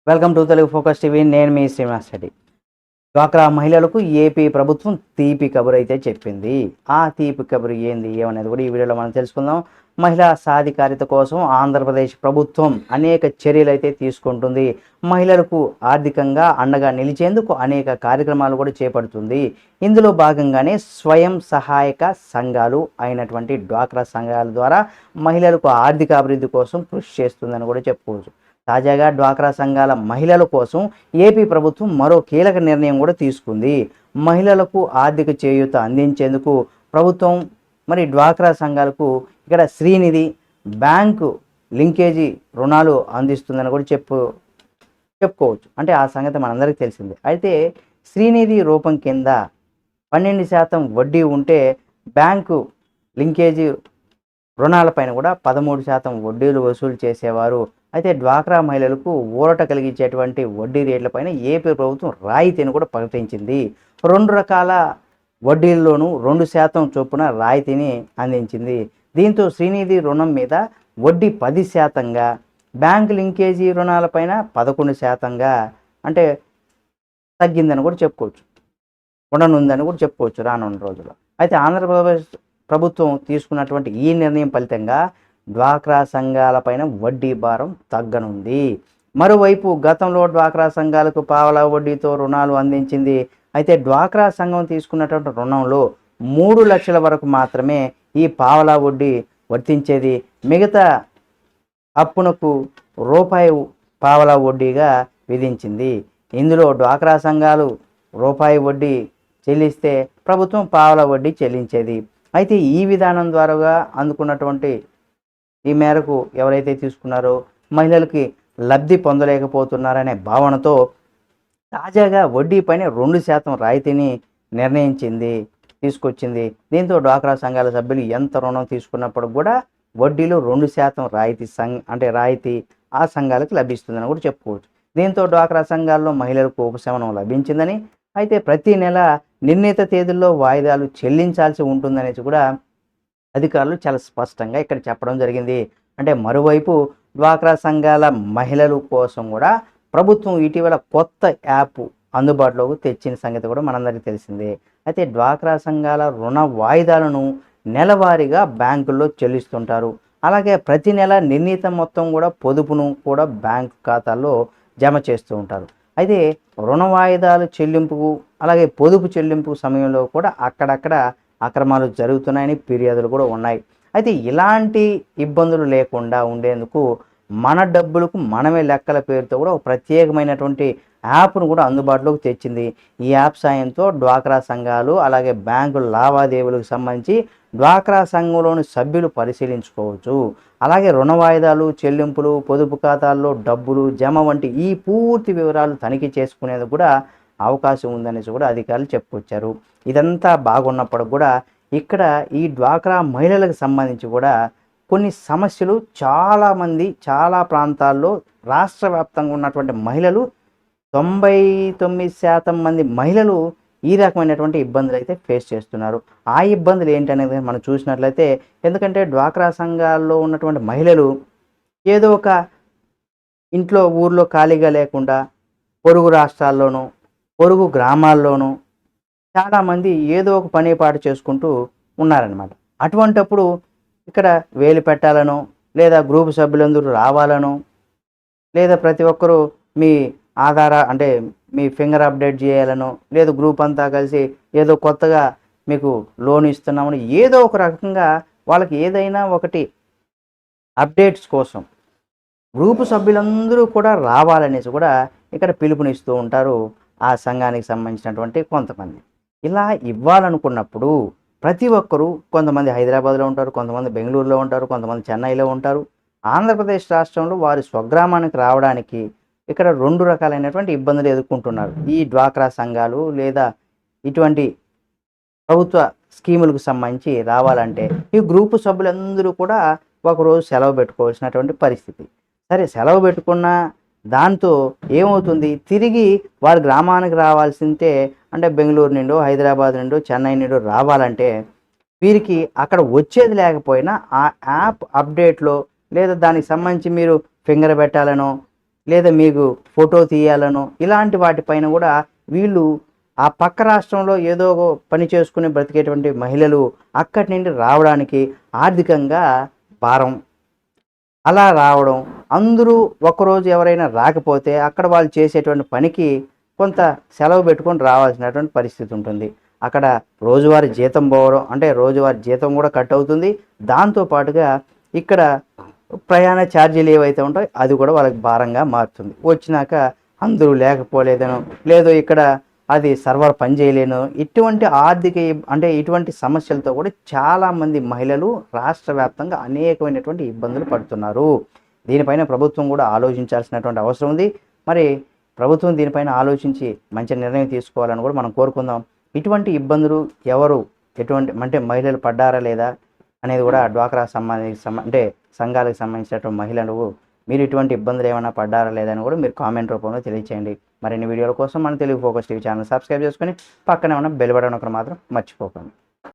Welcome to Telugu focus TV. నేను మీ శ్రీనివాస్ రెడ్డి. డ్వాక్రా మహిళలకు ఏపీ ప్రభుత్వం తీపి కబురు అయితే చెప్పింది. ఆ తీపి కబురు ఏంది ఏమనేది కూడా ఈ వీడియోలో మనం తెలుసుకుందాం. మహిళా సాధికారిత కోసం ఆంధ్రప్రదేశ్ ప్రభుత్వం అనేక చర్యలు అయితే తీసుకుంటుంది. మహిళలకు ఆర్థికంగా అండగా నిలిచేందుకు అనేక కార్యక్రమాలు కూడా చేపడుతుంది. ఇందులో భాగంగానే స్వయం సహాయక సంఘాలు అయినటువంటి డ్వాక్రా సంఘాల ద్వారా మహిళలకు ఆర్థిక అభివృద్ధి కోసం కృషి చేస్తుందని కూడా చెప్పుకోవచ్చు. తాజాగా డ్వాక్రా సంఘాల మహిళల కోసం ఏపీ ప్రభుత్వం మరో కీలక నిర్ణయం కూడా తీసుకుంది. మహిళలకు ఆర్థిక చేయూత అందించేందుకు ప్రభుత్వం మరి డ్వాక్రా సంఘాలకు ఇక్కడ శ్రీనిధి బ్యాంకు లింకేజీ రుణాలు అందిస్తుందని కూడా చెప్పుకోవచ్చు. అంటే ఆ సంగతి మనందరికీ తెలిసిందే. అయితే శ్రీనిధి రూపం కింద 12% వడ్డీ ఉంటే బ్యాంకు లింకేజీ రుణాలపైన కూడా 13% వడ్డీలు వసూలు చేసేవారు. అయితే డ్వాక్రా మహిళలకు ఊరట కలిగించేటువంటి వడ్డీ రేట్లపైన ఏపీ ప్రభుత్వం రాయితీని కూడా ప్రకటించింది. 2 రకాల వడ్డీల్లోనూ 2% చొప్పున రాయితీని అందించింది. దీంతో శ్రీనిధి రుణం మీద వడ్డీ 10%గా, బ్యాంక్ లింకేజీ రుణాలపైన 11%గా అంటే తగ్గిందని కూడా చెప్పుకోవచ్చు, ఉండనుందని కూడా చెప్పుకోవచ్చు రానున్న రోజుల్లో. అయితే ఆంధ్రప్రదేశ్ ప్రభుత్వం తీసుకున్నటువంటి ఈ నిర్ణయం ఫలితంగా డ్వాక్రా సంఘాలపైన వడ్డీ భారం తగ్గనుంది. మరోవైపు గతంలో డ్వాక్రా సంఘాలకు పావలా వడ్డీతో రుణాలు అందించింది. అయితే డ్వాక్రా సంఘం తీసుకున్నటువంటి రుణంలో 3 లక్షల వరకు మాత్రమే ఈ పావలా వడ్డీ వర్తించేది. మిగతా అప్పునకు రూపాయి పావలా వడ్డీగా విధించింది. ఇందులో డ్వాక్రా సంఘాలు రూపాయి వడ్డీ చెల్లిస్తే ప్రభుత్వం పావలా వడ్డీ చెల్లించేది. అయితే ఈ విధానం ద్వారా అందుకున్నటువంటి ఈ మేరకు ఎవరైతే తీసుకున్నారో మహిళలకి లబ్ధి పొందలేకపోతున్నారనే భావనతో తాజాగా వడ్డీపైన 2% రాయితీని తీసుకొచ్చింది. దీంతో డ్వాక్రా సంఘాల సభ్యులు ఎంత రుణం తీసుకున్నప్పుడు కూడా వడ్డీలో 2% రాయితీ ఆ సంఘాలకు లభిస్తుందని కూడా చెప్పుకోవచ్చు. దీంతో డ్వాక్రా సంఘాల్లో మహిళలకు ఉపశమనం లభించిందని, అయితే ప్రతి నెల నిర్ణీత తేదీల్లో వాయిదాలు చెల్లించాల్సి ఉంటుందనేసి కూడా అధికారులు చాలా స్పష్టంగా ఇక్కడ చెప్పడం జరిగింది. అంటే మరోవైపు డ్వాక్రా సంఘాల మహిళల కోసం కూడా ప్రభుత్వం ఇటీవల కొత్త యాప్ అందుబాటులోకి తెచ్చిన సంగతి కూడా మనందరికీ తెలిసిందే. అయితే డ్వాక్రా సంఘాల రుణ వాయిదాలను నెలవారీగా బ్యాంకుల్లో చెల్లిస్తుంటారు. అలాగే ప్రతి నెల నిర్ణీత మొత్తం కూడా పొదుపును కూడా బ్యాంకు ఖాతాల్లో జమ చేస్తూ ఉంటారు. అయితే రుణ వాయిదాలు చెల్లింపుకు అలాగే పొదుపు చెల్లింపు సమయంలో కూడా అక్కడక్కడ అక్రమాలు జరుగుతున్నాయని ఫిర్యాదులు కూడా ఉన్నాయి. అయితే ఇలాంటి ఇబ్బందులు లేకుండా ఉండేందుకు మన డబ్బులకు మనమే లెక్కల పేరుతో కూడా ఒక ప్రత్యేకమైనటువంటి యాప్ను కూడా అందుబాటులోకి తెచ్చింది. ఈ యాప్ సాయంతో డ్వాక్రా సంఘాలు అలాగే బ్యాంకుల లావాదేవీలకు సంబంధించి డ్వాక్రా సంఘంలోని సభ్యులు పరిశీలించుకోవచ్చు. అలాగే రుణ వాయిదాలు చెల్లింపులు, పొదుపు ఖాతాల్లో డబ్బులు జమ వంటి ఈ పూర్తి వివరాలు తనిఖీ చేసుకునేందుకు కూడా అవకాశం ఉందనేసి కూడా అధికారులు చెప్పుకొచ్చారు. ఇదంతా బాగున్నప్పుడు కూడా ఇక్కడ ఈ డ్వాక్రా మహిళలకు సంబంధించి కూడా కొన్ని సమస్యలు చాలా ప్రాంతాల్లో రాష్ట్ర వ్యాప్తంగా ఉన్నటువంటి మహిళలు 99% మంది మహిళలు ఈ రకమైనటువంటి ఇబ్బందులు అయితే ఫేస్ చేస్తున్నారు. ఆ ఇబ్బందులు ఏంటనేది మనం చూసినట్లయితే, ఎందుకంటే డ్వాక్రా సంఘాల్లో ఉన్నటువంటి మహిళలు ఏదో ఒక ఇంట్లో ఊర్లో ఖాళీగా లేకుండా పొరుగు రాష్ట్రాల్లోనూ పొరుగు గ్రామాల్లోనూ చాలామంది ఏదో ఒక పని పాటు చేసుకుంటూ ఉన్నారనమాట. అటువంటప్పుడు ఇక్కడ వేలు పెట్టాలనో లేదా గ్రూప్ సభ్యులందరూ రావాలనో లేదా ప్రతి ఒక్కరూ మీ మీ ఫింగర్ అప్డేట్ చేయాలనో లేదా గ్రూప్ అంతా కలిసి ఏదో కొత్తగా మీకు లోన్ ఇస్తున్నామని ఏదో ఒక రకంగా వాళ్ళకి ఏదైనా ఒకటి అప్డేట్స్ కోసం గ్రూపు సభ్యులందరూ కూడా రావాలనేసి కూడా ఇక్కడ పిలుపునిస్తూ ఉంటారు ఆ సంఘానికి సంబంధించినటువంటి కొంతమంది. ఇలా ఇవ్వాలనుకున్నప్పుడు ప్రతి ఒక్కరూ, కొంతమంది హైదరాబాద్లో ఉంటారు, కొంతమంది బెంగళూరులో ఉంటారు, కొంతమంది చెన్నైలో ఉంటారు. ఆంధ్రప్రదేశ్ రాష్ట్రంలో వారి స్వగ్రామానికి రావడానికి ఇక్కడ 2 రకాలైనటువంటి ఇబ్బందులు ఎదుర్కొంటున్నారు ఈ డ్వాక్రా సంఘాలు లేదా ఇటువంటి ప్రభుత్వ స్కీములకు సంబంధించి రావాలంటే. ఈ గ్రూపు సభ్యులందరూ కూడా ఒకరోజు సెలవు పెట్టుకోవాల్సినటువంటి పరిస్థితి. సరే, సెలవు పెట్టుకున్న దాంతో ఏమవుతుంది, తిరిగి వారి గ్రామానికి రావాల్సింటే అంటే బెంగళూరు నుండో హైదరాబాద్ నుండో చెన్నై నుండో రావాలంటే వీరికి అక్కడ వచ్చేది లేకపోయినా ఆ యాప్ అప్డేట్లో లేదా దానికి సంబంధించి మీరు ఫింగర్ పెట్టాలనో లేదా మీకు ఫోటో తీయాలనో ఇలాంటి వాటిపైన కూడా వీళ్ళు ఆ పక్క రాష్ట్రంలో ఏదో ఒక పని చేసుకుని బ్రతికేటువంటి మహిళలు అక్కడి నుండి రావడానికి ఆర్థికంగా భారం అలా రావడం, అందరూ ఒకరోజు ఎవరైనా రాకపోతే అక్కడ వాళ్ళు చేసేటువంటి పనికి కొంత సెలవు పెట్టుకొని రావాల్సినటువంటి పరిస్థితి ఉంటుంది. అక్కడ రోజువారీ జీతం పోవడం అంటే రోజువారీ జీతం కూడా కట్ అవుతుంది. దాంతో పాటుగా ఇక్కడ ప్రయాణ ఛార్జీలు ఏవైతే ఉంటాయో అది కూడా వాళ్ళకి భారంగా మారుతుంది. వచ్చినాక అందరూ లేకపోలేదనో లేదో ఇక్కడ అది సర్వర్ పని చేయలేను ఇటువంటి ఆర్థిక అంటే ఇటువంటి సమస్యలతో కూడా చాలామంది మహిళలు రాష్ట్ర వ్యాప్తంగా అనేకమైనటువంటి ఇబ్బందులు పడుతున్నారు. దీనిపైన ప్రభుత్వం కూడా ఆలోచించాల్సినటువంటి అవసరం ఉంది. మరి ప్రభుత్వం దీనిపైన ఆలోచించి మంచి నిర్ణయం తీసుకోవాలని కూడా మనం కోరుకుందాం. ఇటువంటి ఇబ్బందులు ఎవరు ఎటువంటి అంటే మహిళలు పడ్డారా లేదా అనేది కూడా డ్వాక్రా అంటే సంఘాలకు సంబంధించినటువంటి మహిళలు మీరు ఇటువంటి ఇబ్బందులు ఏమైనా పడ్డారా లేదని కూడా మీరు కామెంట్ రూపంలో తెలియచేయండి. మరిన్ని వీడియోల కోసం మన Telugu focus TV channel subscribe చేసుకొని పక్కనే ఉన్న బెల్ బటన్ ఒకటి మాత్రం మర్చిపోకండి.